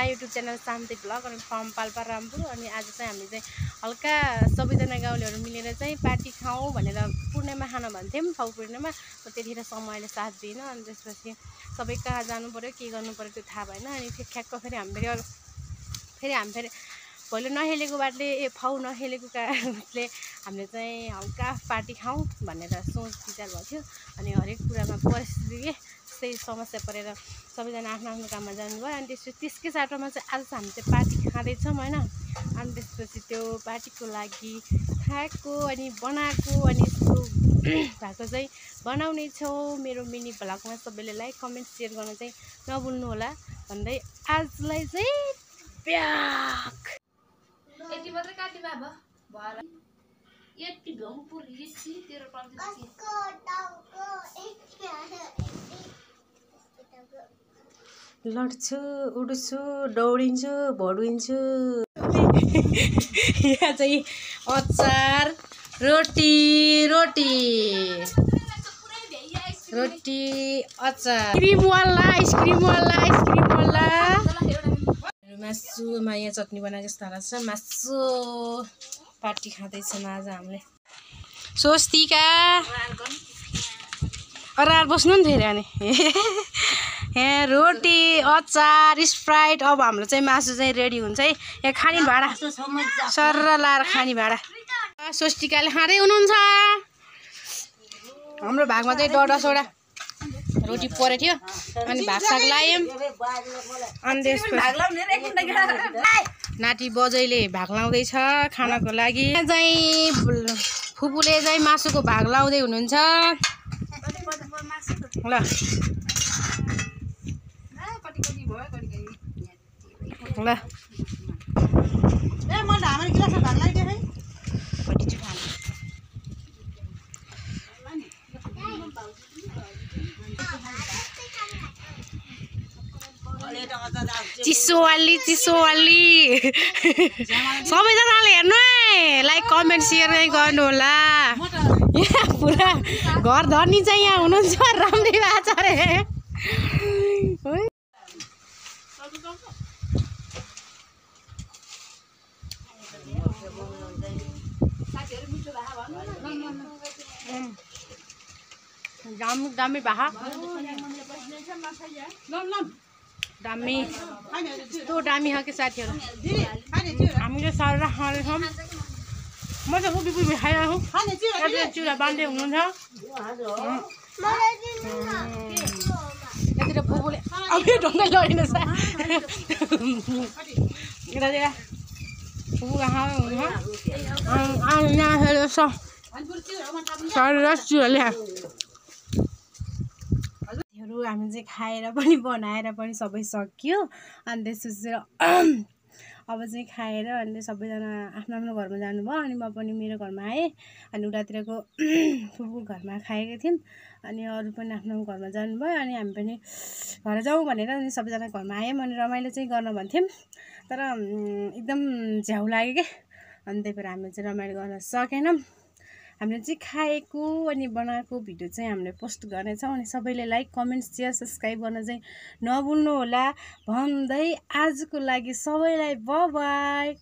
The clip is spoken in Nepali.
मेरा युट्युब च्यानल शान्ति भ्लग अनि फर्म पाल्पा रामपुर। अनि आज चाहिँ हामी चाहिँ हल्का सबैजना गाउँलेहरू मिलेर चाहिँ पार्टी खाउँ भनेर पूर्णिमा खान भन्थ्यौँ, फाउ पूर्णिमा। त्यतिखेर समयले साथ दिएन, अनि त्यसपछि सबै कहाँ जानु पर्यो के गर्नु पर्यो त्यो थाहा भएन। अनि ठ्याक्क फेरि हामी भोलि नखेलेको बाटले फाउ नखेलेको कारणले हामीले चाहिँ हल्का पार्टी खाउँ भनेर सोच विचार भएको थियो। अनि हरेक कुरामा परिस्थिति त्यही समस्या परेर सबैजना आफ्नो आफ्नो काममा जानुभयो। अनि त्यसकै साटोमा चाहिँ आज हामी चाहिँ पार्टी खाँदैछौँ होइन। अनि त्यसपछि त्यो पार्टीको लागि खाएको अनि बनाएको अनि यस्तो भएको चाहिँ बनाउने छौँ। मेरो मिनी भ्लगमा सबैले लाइक कमेन्ट सेयर गर्न चाहिँ नभुल्नु होला भन्दै आजलाई चाहिँ प्याक यति मात्रै काटी बाबा भएर यति भ्याउ पुरी छि तेरो पर्छ लड्छु उड्छु दौडिन्छु भडुइन्छु। यहाँ चाहिँ अचार रोटी अचार आइसक्रिम वाला मासुमा यहाँ चटनी बनाए जस्तो लाग्छ। मासु पार्टी खाँदैछौँ आज हामीले। स्वस्तिका अरार बस्नु नि फेरि अनि यहाँ रोटी अचार स्प्राइट। अब हाम्रो चाहिँ मासु चाहिँ रेडी हुन्छ है। यहाँ खाने भाँडा सरर लाएर खाने भाँडा स्वस्तिकाले खाँदै हुनुहुन्छ। हाम्रो भागमा चाहिँ डडा सोडा रोटी परेको थियो अनि भाग साग लायौँ। अनि त्यसपछि नाति बजैले भाग लाउँदैछ खानाको लागि। यहाँ चाहिँ फुपूले चाहिँ मासुको भाग लाउँदै हुनुहुन्छ ल। चिसोवाली सबैजनाले हेर्नु है, लाइक कमेन्ट सेयर गर्नु होला। यहाँ पुरा घर धनी चाहिँ यहाँ हुनुहुन्छ राम्रै भएको छ रे। दामी भाहा दामी यस्तो दामी छ कि साथीहरू। हामीले सारा खाँदैछौँ। म त उबी खाइरहेको चुरा बाँध्दै हुनुहुन्छ। यतिर फुपूले अघि ढङ्गै लडिनुहोस् यतातिर फुपूको खाँदै हुनुहुन्छ। यहाँ हेर्छ चुरा ल्या हामी चाहिँ खाएर पनि बनाएर पनि सबै सक्यो। अनि त्यसपछि अब चाहिँ खाएर अनि सबैजना आफ्नो आफ्नो घरमा जानुभयो। अनि म पनि मेरो घरमा आएँ। अनि उतातिरको फुपूको घरमा खाएका थियौँ। अनि अरू पनि आफ्नो घरमा जानुभयो। अनि हामी पनि घर जाउँ भनेर अनि सबैजना घरमा आयौँ। अनि रमाइलो चाहिँ गर्न भन्थ्यौँ तर एकदम झ्याउ लाग्यो क्या। अनि त्यही भएर हामीले चाहिँ रमाइलो गर्न सकेनौँ। हामीले चाहिँ खाएको अनि बनाएको भिडियो चाहिँ हामीले पोस्ट गर्नेछौँ। अनि सबैले लाइक कमेन्ट सेयर सब्सक्राइब गर्न चाहिँ नभुल्नु होला भन्दै आजको लागि सबैलाई बाइ बाइ।